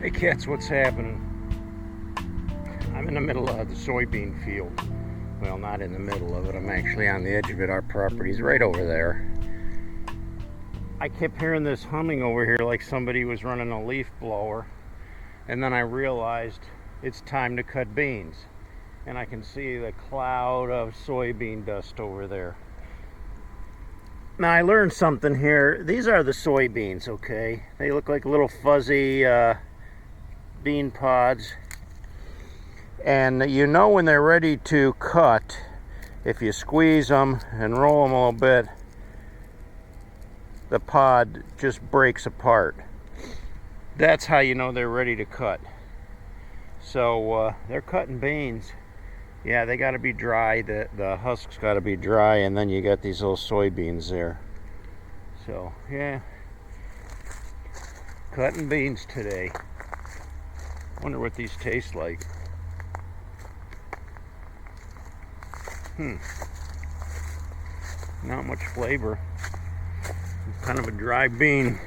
Hey cats, what's happening? I'm in the middle of the soybean field. Well, not in the middle of it. I'm actually on the edge of it. Our property's right over there. I kept hearing this humming over here like somebody was running a leaf blower. And then I realized it's time to cut beans. And I can see the cloud of soybean dust over there. Now I learned something here. These are the soybeans, okay? They look like little fuzzy bean pods. And you know when they're ready to cut, if you squeeze them and roll them a little bit, the pod just breaks apart. That's how you know they're ready to cut. So they're cutting beans. Yeah, they got to be dry. The husk's got to be dry, and then you got these little soybeans there. So yeah, cutting beans today. Wonder what these taste like. Not much flavor. Kind of a dry bean.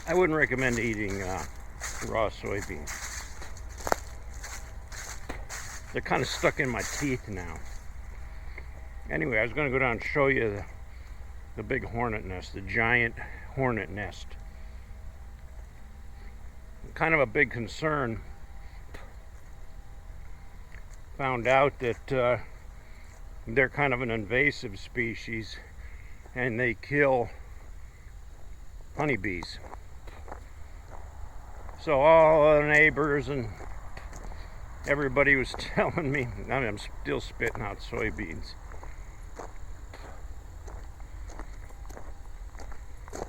I wouldn't recommend eating raw soybeans. They're kind of stuck in my teeth now. Anyway, I was going to go down and show you the big hornet nest, the giant hornet nest. Kind of a big concern. Found out that they're kind of an invasive species and they kill honeybees. So all the neighbors and everybody was telling me, I mean, I'm still spitting out soybeans.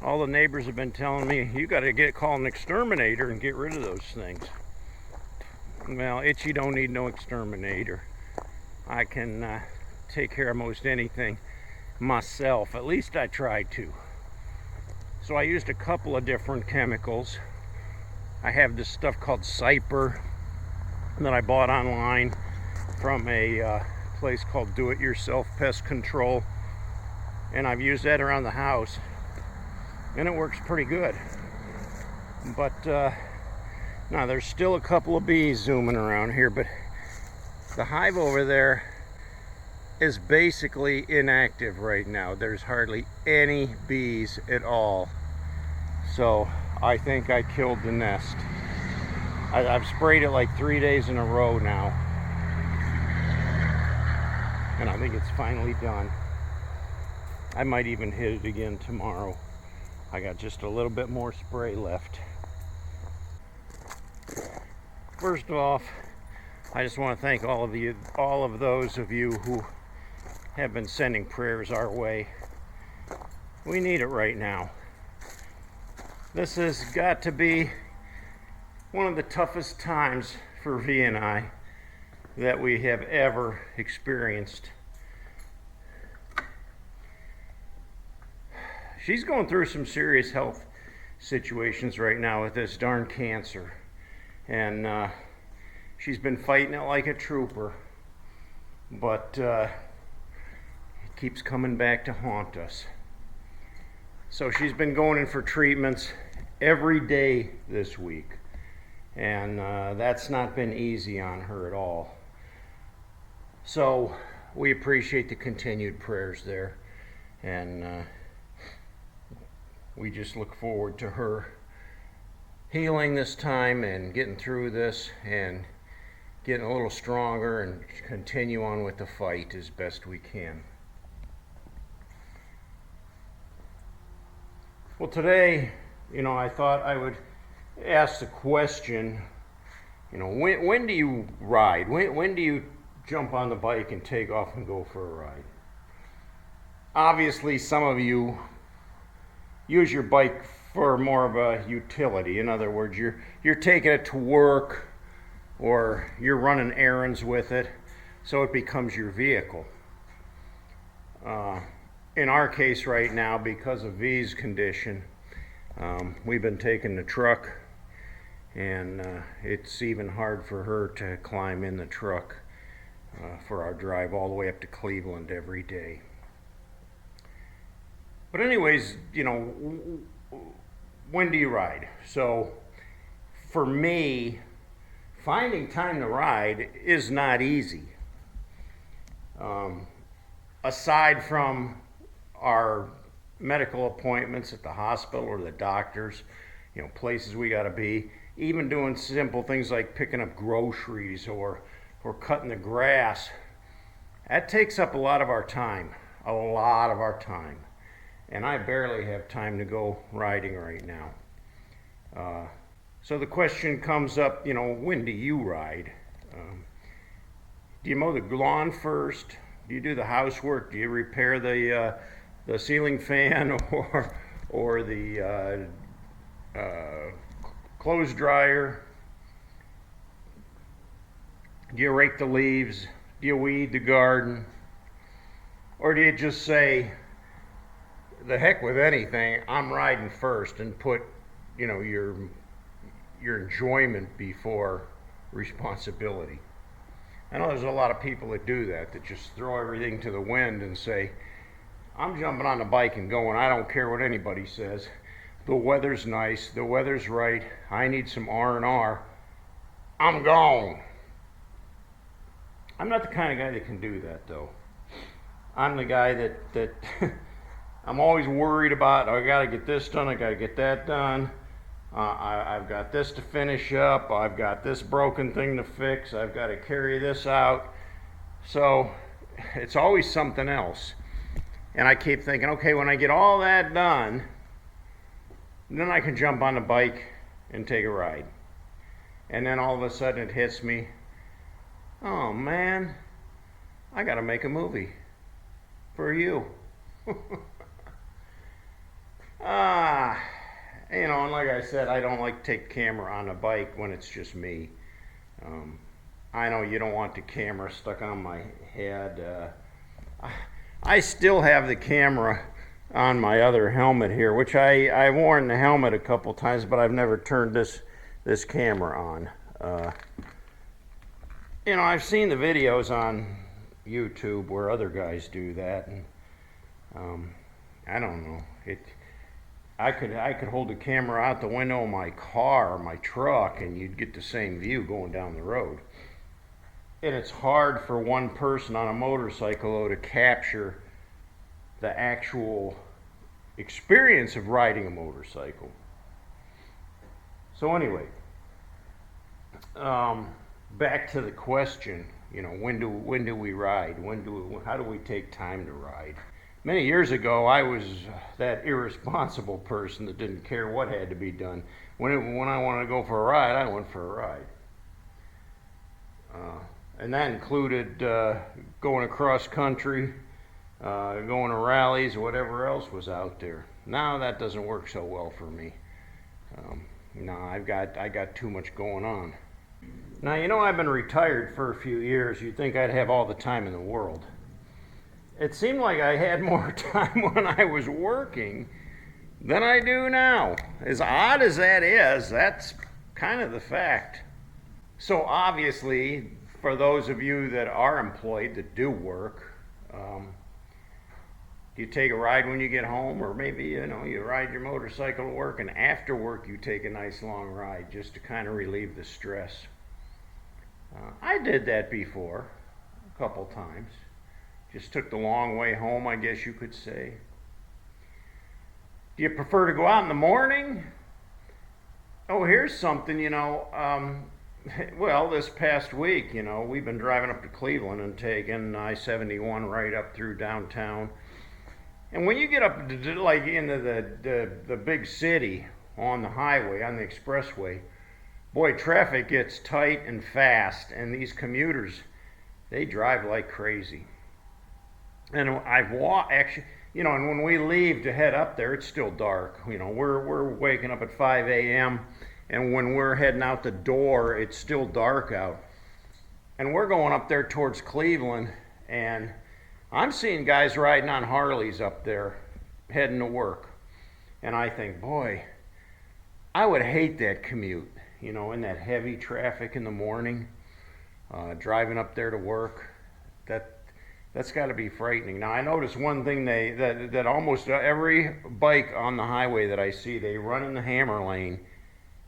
All the neighbors have been telling me, you got to call an exterminator and get rid of those things. Well, Itchy don't need no exterminator. I can take care of most anything myself. At least I try to. So I used a couple of different chemicals. I have this stuff called Cyper that I bought online from a place called Do It Yourself Pest Control. And I've used that around the house. And it works pretty good. But now there's still a couple of bees zooming around here, but the hive over there is basically inactive right now. There's hardly any bees at all. So I think I killed the nest. I've sprayed it like 3 days in a row now. And I think it's finally done. I might even hit it again tomorrow. I got just a little bit more spray left. First off, I just want to thank all of those of you who have been sending prayers our way. We need it right now. This has got to be one of the toughest times for V and I that we have ever experienced. She's going through some serious health situations right now with this darn cancer. And she's been fighting it like a trooper. But it keeps coming back to haunt us. So she's been going in for treatments every day this week. And that's not been easy on her at all. So we appreciate the continued prayers there. And we just look forward to her healing this time and getting through this and getting a little stronger and continue on with the fight as best we can. Well, today, I thought I would ask the question, when do you ride? When do you jump on the bike and take off and go for a ride? Obviously, some of you use your bike for more of a utility. In other words, you're taking it to work or you're running errands with it, so it becomes your vehicle. In our case right now, because of V's condition, we've been taking the truck, and it's even hard for her to climb in the truck for our drive all the way up to Cleveland every day. But anyways, when do you ride? So for me, finding time to ride is not easy. Aside from our medical appointments at the hospital or the doctors, places we got to be, even doing simple things like picking up groceries or cutting the grass, that takes up a lot of our time, a lot of our time. And I barely have time to go riding right now. So the question comes up, when do you ride? Do you mow the lawn first? Do you do the housework? Do you repair the ceiling fan or the clothes dryer? Do you rake the leaves? Do you weed the garden? Or do you just say, the heck with anything, I'm riding first, and put, your enjoyment before responsibility? I know there's a lot of people that do that just throw everything to the wind and say, I'm jumping on the bike and going. I don't care what anybody says. The weather's nice. The weather's right. I need some R&R. I'm gone. I'm not the kind of guy that can do that, though. I'm the guy that I'm always worried about. I got to get this done. I got to get that done. I've got this to finish up. I've got this broken thing to fix. I've got to carry this out. So it's always something else. And I keep thinking, okay, when I get all that done, then I can jump on the bike and take a ride. And then all of a sudden it hits me, oh man, I got to make a movie for you. And like I said, I don't like to take the camera on a bike when it's just me. I know you don't want the camera stuck on my head. I still have the camera on my other helmet here, which I've worn the helmet a couple times, but I've never turned this camera on. I've seen the videos on YouTube where other guys do that, and I don't know. I could hold the camera out the window of my car or my truck, and you'd get the same view going down the road. And it's hard for one person on a motorcycle to capture the actual experience of riding a motorcycle. So anyway, back to the question, when do we ride? How do we take time to ride? Many years ago, I was that irresponsible person that didn't care what had to be done. When I wanted to go for a ride, I went for a ride. And that included going across country, going to rallies, whatever else was out there. Now that doesn't work so well for me. No, I got too much going on. Now, I've been retired for a few years. You'd think I'd have all the time in the world. It seemed like I had more time when I was working than I do now. As odd as that is, that's kind of the fact. So obviously, for those of you that are employed, that do work, you take a ride when you get home, or maybe, you ride your motorcycle to work, and after work you take a nice long ride just to kind of relieve the stress. I did that before, a couple times. Just took the long way home, I guess you could say. Do you prefer to go out in the morning? Oh, here's something, well, this past week, we've been driving up to Cleveland and taking I-71 right up through downtown. And when you get up to, into the big city on the highway, on the expressway, boy, traffic gets tight and fast, and these commuters, they drive like crazy. And I've walked, actually, and when we leave to head up there, it's still dark. We're waking up at 5 a.m., and when we're heading out the door, it's still dark out. And we're going up there towards Cleveland, and I'm seeing guys riding on Harleys up there, heading to work. And I think, boy, I would hate that commute, in that heavy traffic in the morning, driving up there to work. That's got to be frightening. Now I noticed one thing that almost every bike on the highway that I see, they run in the hammer lane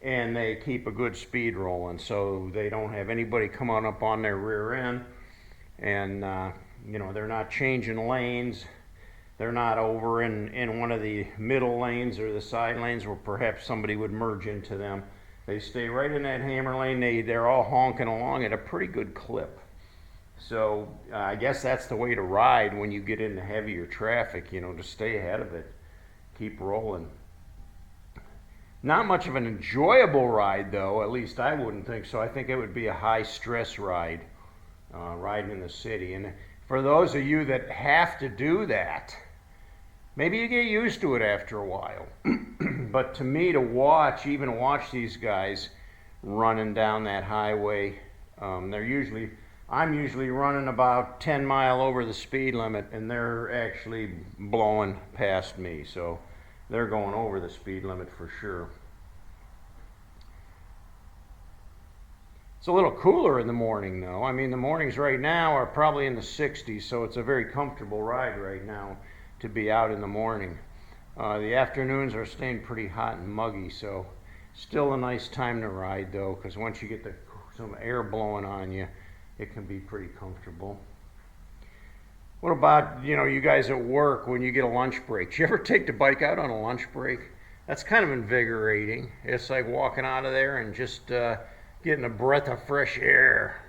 and they keep a good speed rolling, so they don't have anybody come on up on their rear end, and they're not changing lanes. They're not over in one of the middle lanes or the side lanes where perhaps somebody would merge into them. They stay right in that hammer lane. They're all honking along at a pretty good clip. So I guess that's the way to ride when you get into heavier traffic, to stay ahead of it. Keep rolling. Not much of an enjoyable ride, though. At least I wouldn't think so. I think it would be a high-stress ride, riding in the city. And for those of you that have to do that, maybe you get used to it after a while. But to me, to watch these guys running down that highway, I'm usually running about 10 miles over the speed limit, and they're actually blowing past me. So they're going over the speed limit for sure. It's a little cooler in the morning, though. I mean, the mornings right now are probably in the 60s, so it's a very comfortable ride right now to be out in the morning. The afternoons are staying pretty hot and muggy, so still a nice time to ride, though, because once you get some air blowing on you, it can be pretty comfortable. What about, you guys at work when you get a lunch break? Do you ever take the bike out on a lunch break? That's kind of invigorating. It's like walking out of there and just getting a breath of fresh air,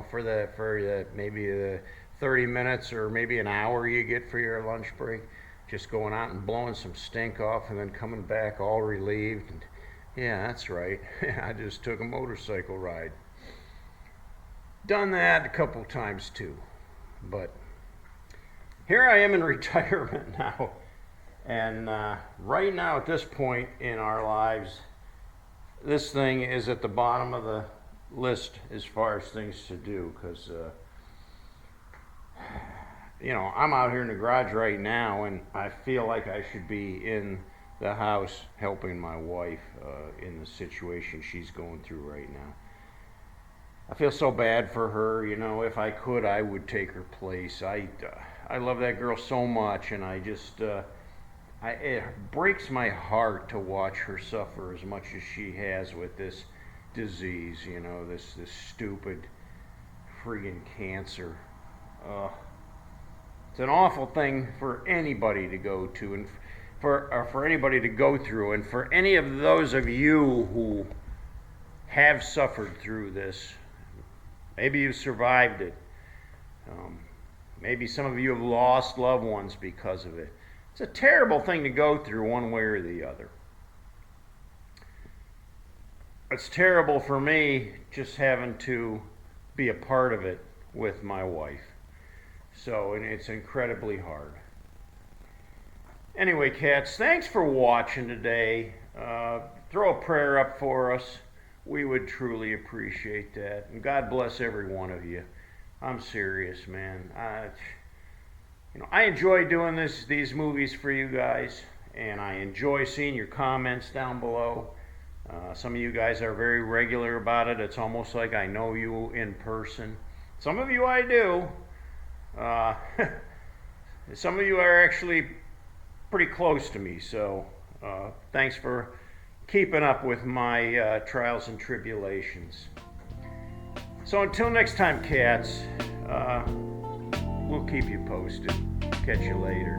for maybe the 30 minutes or maybe an hour you get for your lunch break. Just going out and blowing some stink off and then coming back all relieved. And, yeah, that's right. I just took a motorcycle ride. Done that a couple times too. But here I am in retirement now. And right now at this point in our lives, this thing is at the bottom of the list as far as things to do, because I'm out here in the garage right now, and I feel like I should be in the house helping my wife in the situation she's going through right now. I feel so bad for her. If I could, I would take her place. I love that girl so much, and I just it breaks my heart to watch her suffer as much as she has with this disease, this stupid friggin' cancer. It's an awful thing for anybody to go to, and for anybody to go through, and for any of those of you who have suffered through this. Maybe you survived it. Maybe some of you have lost loved ones because of it. It's a terrible thing to go through one way or the other. It's terrible for me just having to be a part of it with my wife. And it's incredibly hard. Anyway, cats, thanks for watching today. Throw a prayer up for us. We would truly appreciate that. And God bless every one of you. I'm serious, man. I enjoy doing these movies for you guys, and I enjoy seeing your comments down below. Some of you guys are very regular about it. It's almost like I know you in person. Some of you I do. Some of you are actually pretty close to me, so thanks for keeping up with my trials and tribulations. So until next time, cats, we'll keep you posted. Catch you later.